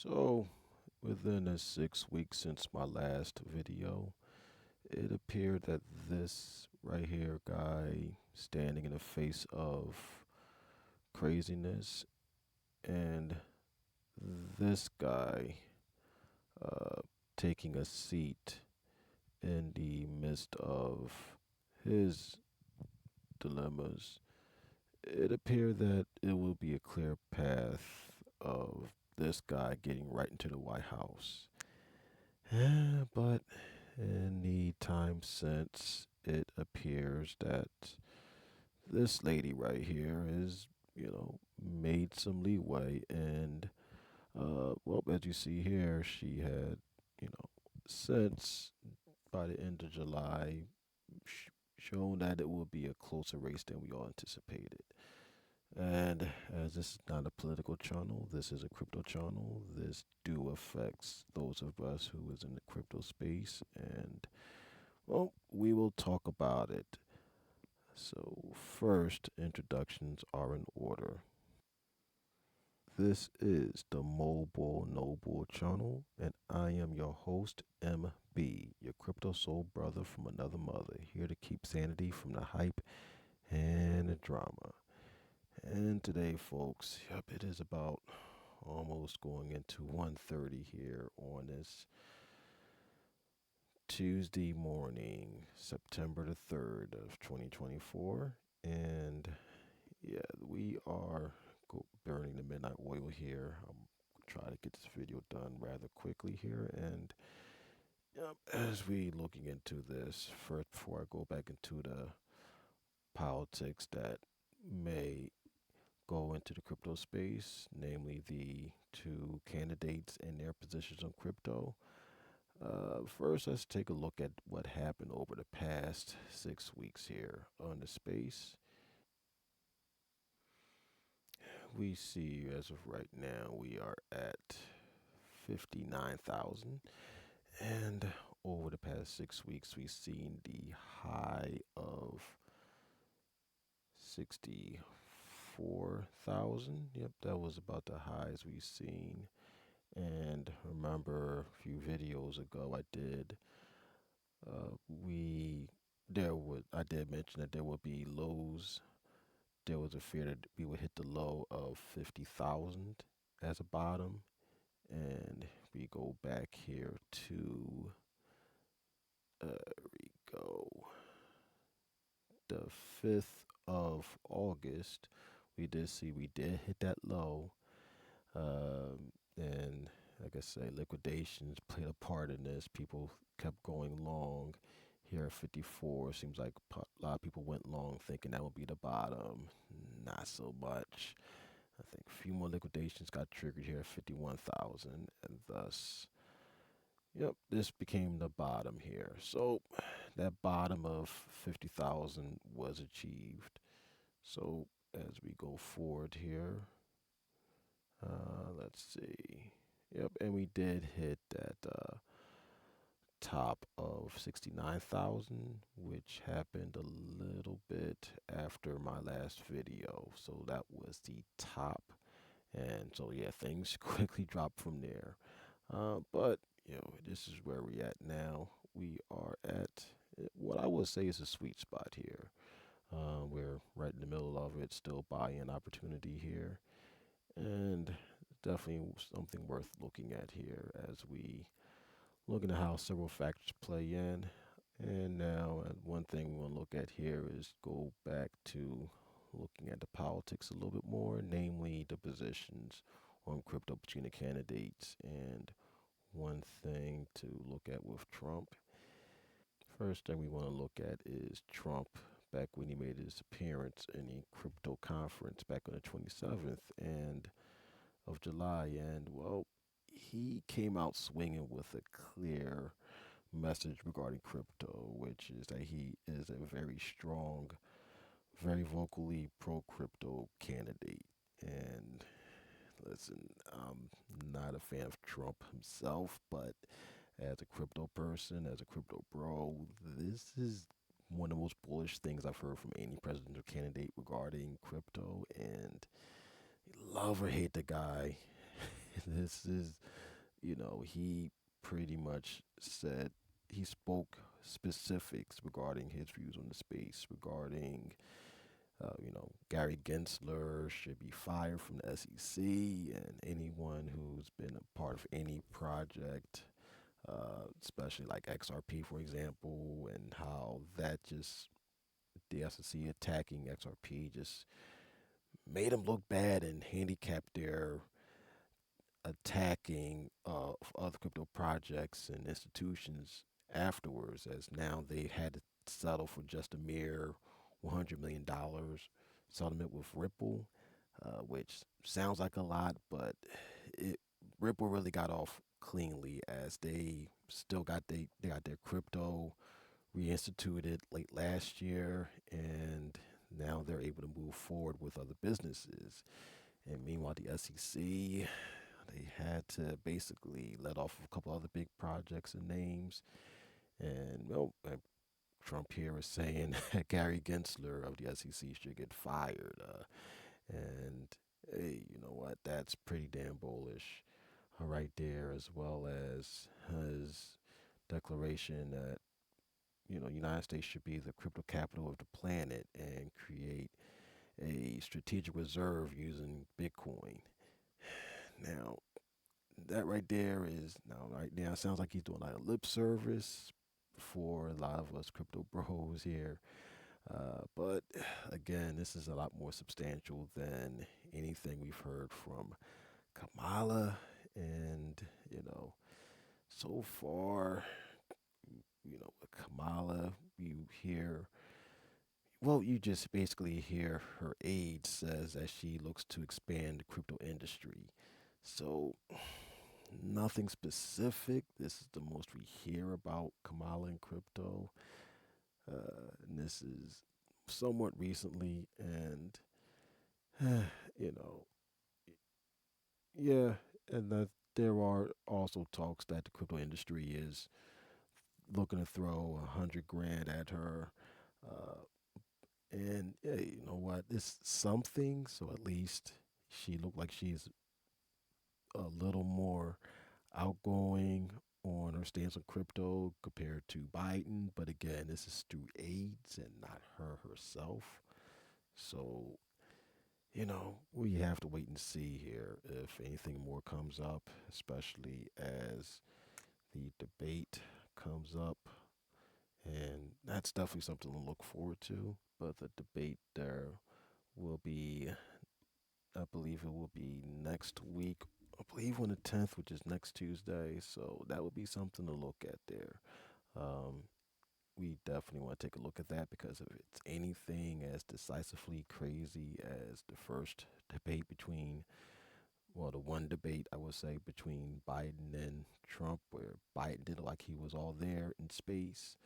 So, within the 6 weeks since my last video, it appeared that this right here guy standing in the face of craziness and this guy uh, taking a seat in the midst of his dilemmas, it appeared that it will be a clear path of this guy getting right into the White House. But in the time since, it appears that this lady right here is, made some leeway. And, well, as you see here, she had, since by the end of July, sh- shown that it will be a closer race than we all anticipated. And as this is not a political channel, this is a crypto channel. This do affects those of us who is in the crypto space, and well, we will talk about it. So first, introductions are in order. This is the Mobile Noble channel, and I am your host, MB, your crypto soul brother from another mother, here to keep sanity from the hype and the drama. And today, folks, yep, it is about almost going into 1:30 here on this Tuesday morning, September the 3rd of 2024. And yeah, we are burning the midnight oil here. I'm trying to get this video done rather quickly here. And yep, as we looking into this, first before I go back into the politics that may go into the crypto space, namely the two candidates and their positions on crypto. First, let's take a look at what happened over the past 6 weeks here on the space. We see as of right now, we are at 59,000. And over the past 6 weeks, we've seen the high of 64,000. Yep, that was about the highs we've seen. And remember, a few videos ago, we there would I did mention that there would be lows. There was a fear that we would hit the low of 50,000 as a bottom, and we go back here to we go the 5th of August. We did hit that low, and like I say, liquidations played a part in this. People kept going long. Here at 54, seems like a lot of people went long thinking that would be the bottom. Not so much. I think a few more liquidations got triggered here at 51,000, and thus, yep, this became the bottom here. So that bottom of 50,000 was achieved. So as we go forward here, let's see. Yep, and we did hit that top of 69,000, which happened a little bit after my last video. So that was the top. And so, yeah, things quickly dropped from there. But, this is where we're at now. We are at what I would say is a sweet spot here. We're right in the middle of it, still buy-in opportunity here. And definitely something worth looking at here as we looking at how several factors play in. And now, one thing we want to look at here is go back to looking at the politics a little bit more, namely the positions on crypto between the candidates. And one thing to look at with Trump. First thing we want to look at is Trump back when he made his appearance in the crypto conference back on the 27th and of July. And well, he came out swinging with a clear message regarding crypto, which is that he is a very strong, very vocally pro crypto candidate. And listen, I'm not a fan of Trump himself, but as a crypto person, as a crypto bro, this is one of the most bullish things I've heard from any presidential candidate regarding crypto. And love or hate the guy, this is he pretty much said he spoke specifics regarding his views on the space, regarding Gary Gensler should be fired from the SEC, and anyone who's been a part of any project, especially like XRP, for example, and how that just the SEC attacking XRP just made them look bad and handicapped their attacking of other crypto projects and institutions afterwards, as now they had to settle for just a mere $100 million settlement with Ripple, which sounds like a lot, but it, Ripple really got off cleanly as they got their crypto reinstituted late last year, and now they're able to move forward with other businesses. And meanwhile, the SEC, they had to basically let off a couple other big projects and names. And Trump here is saying Gary Gensler of the SEC should get fired. And hey, you know what? That's pretty damn bullish, right there, as well as his declaration that United States should be the crypto capital of the planet and create a strategic reserve using Bitcoin. Now, that right there is now right now sounds like he's doing like a lip service for a lot of us crypto bros here. But again, this is a lot more substantial than anything we've heard from Kamala. And, you know, so far, with Kamala, you hear, well, you just basically hear her aide says that she looks to expand the crypto industry. So nothing specific. This is the most we hear about Kamala and crypto. And this is somewhat recently. And, you know, yeah. And that there are also talks that the crypto industry is looking to throw 100 grand at her. Uh, and yeah, you know what? It's something. So at least she looked like she's a little more outgoing on her stance on crypto compared to Biden. But again, this is through aides and not her herself. So, we have to wait and see here if anything more comes up, especially as the debate comes up. And that's definitely something to look forward to. But the debate there will be, I believe it will be next week. I believe on the 10th, which is next Tuesday. So that would be something to look at there. Um, we definitely want to take a look at that because if it's anything as decisively crazy as the first debate between, well, the one debate I would say between Biden and Trump, where Biden did like he was all there in space.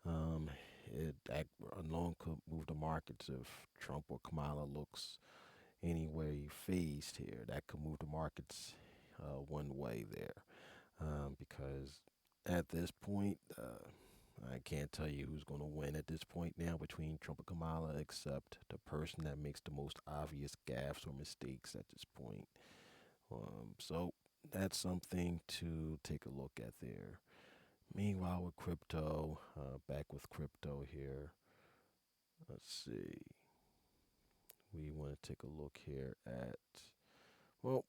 Um, it that alone could move the markets if Trump or Kamala looks anyway phased here. That could move the markets one way there, because at this point, I can't tell you who's going to win at this point now between Trump and Kamala, except the person that makes the most obvious gaffes or mistakes at this point. So that's something to take a look at there. Meanwhile, with crypto, back with crypto here. Let's see. We want to take a look here at, well,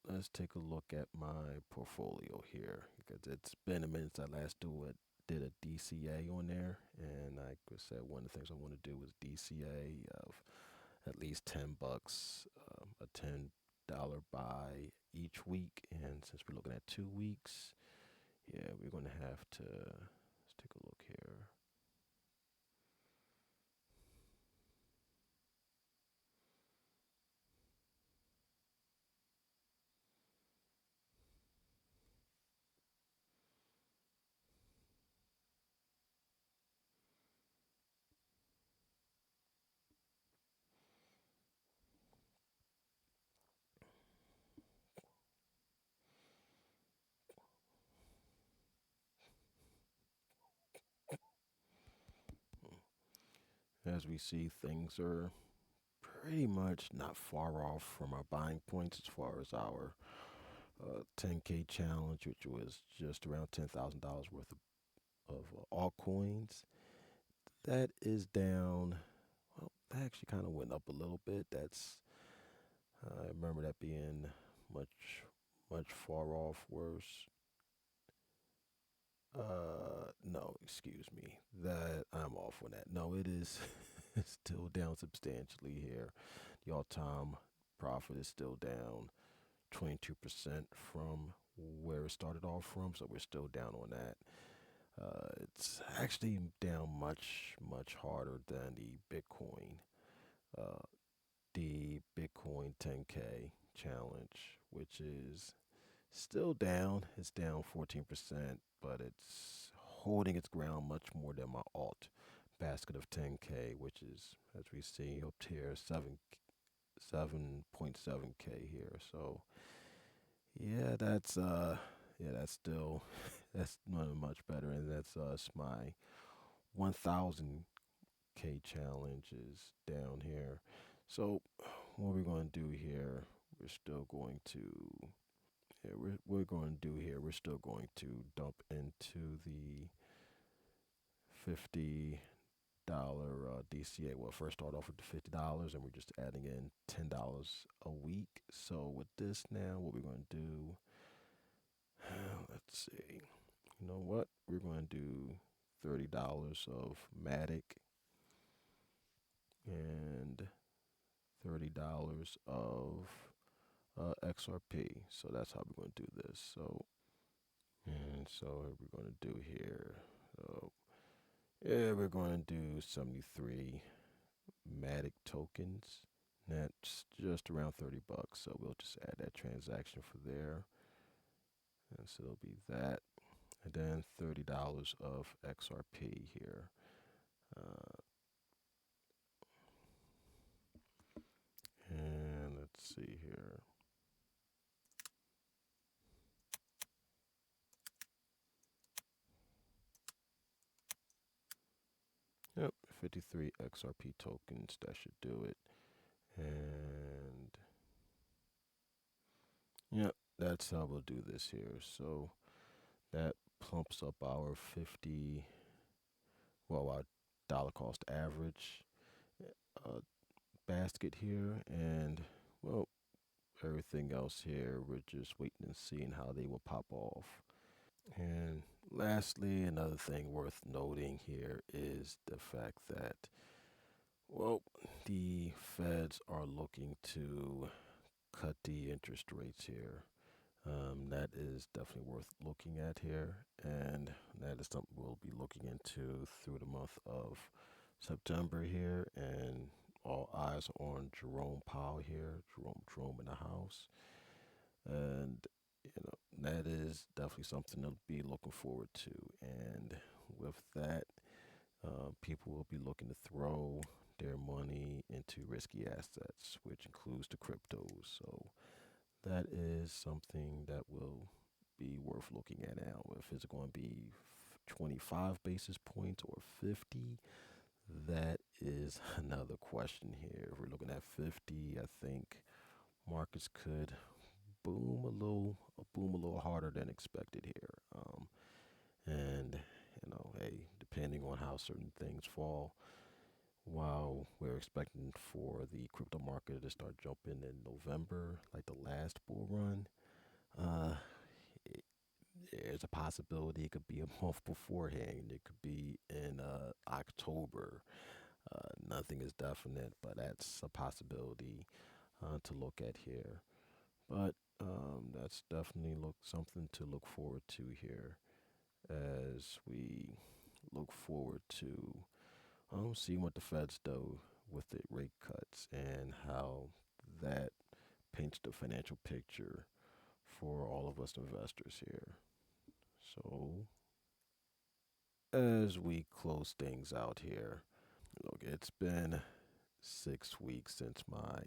let's take a look at my portfolio here because it's been a minute since I last did a DCA on there, and like I said, one of the things I want to do is DCA of at least $10, a $10 buy each week. And since we're looking at 2 weeks, yeah, we're gonna have to let's take a look here. As we see, things are pretty much not far off from our buying points as far as our 10K challenge, which was just around $10,000 worth of altcoins. That is down. Well, that actually kind of went up a little bit. I remember that being much, much far off worse. No, excuse me. That I'm off on that. No, it is still down substantially here. The all-time profit is still down 22% from where it started off from, so we're still down on that. It's actually down much, much harder than the Bitcoin. Uh, the Bitcoin 10K challenge, which is still down. It's down 14%, but it's holding its ground much more than my alt basket of 10K, which is, as we see up here, 7.7K here. So that's still that's not much better, and that's my 1,000K challenge is down here. So what we're going to do here, we're still going to yeah, we're going to do here. We're still going to dump into the $50 DCA. Well, first start off with the $50, and we're just adding in $10 a week. So with this now, what we're going to do, let's see. You know what? We're going to do $30 of Matic and $30 of XRP. So that's how we're going to do this. So we're going to do here. So yeah, we're going to do 73 Matic tokens. That's just around $30. So we'll just add that transaction for there. And so it'll be that. And then $30 of XRP here. Uh, and let's see here. Yep, 53 XRP tokens. That should do it. And yep, that's how we'll do this here. So that plumps up our 50, well, our dollar cost average uh, basket here. And, well, everything else here, we're just waiting and seeing how they will pop off. And lastly, another thing worth noting here is the fact that, well, the feds are looking to cut the interest rates here. That is definitely worth looking at here, and that is something we'll be looking into through the month of September here. And all eyes are on Jerome Powell here, Jerome in the house, and that is definitely something to be looking forward to. And with that, people will be looking to throw their money into risky assets, which includes the cryptos. So that is something that will be worth looking at now. If it's going to be 25 basis points or 50, that is another question here. If we're looking at 50, I think markets could boom a little harder than expected here. And hey, depending on how certain things fall, while we're expecting for the crypto market to start jumping in November, like the last bull run, uh, it, there's a possibility it could be a month beforehand. It could be in October. Nothing is definite, but that's a possibility to look at here. But that's definitely something to look forward to here as we look forward to seeing what the Feds do with the rate cuts and how that paints the financial picture for all of us investors here. So as we close things out here, look, it's been 6 weeks since my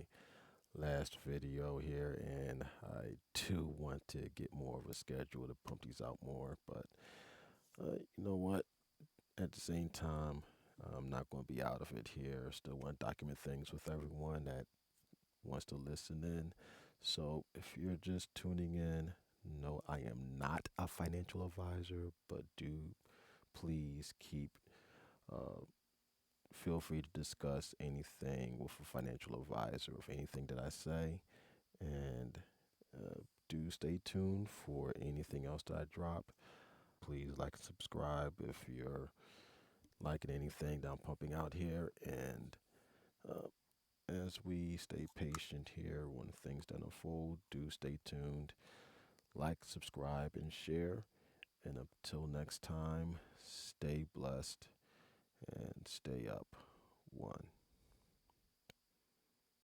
last video here, and I do want to get more of a schedule to pump these out more. But you know what? At the same time, I'm not going to be out of it here. Still want to document things with everyone that wants to listen in. So if you're just tuning in, no, I am not a financial advisor, but do please keep uh, feel free to discuss anything with a financial advisor, with anything that I say, and do stay tuned for anything else that I drop. Please like and subscribe if you're liking anything that I'm pumping out here, and uh, as we stay patient here when things don't unfold, do stay tuned, like, subscribe, and share. And until next time, stay blessed and stay up. One.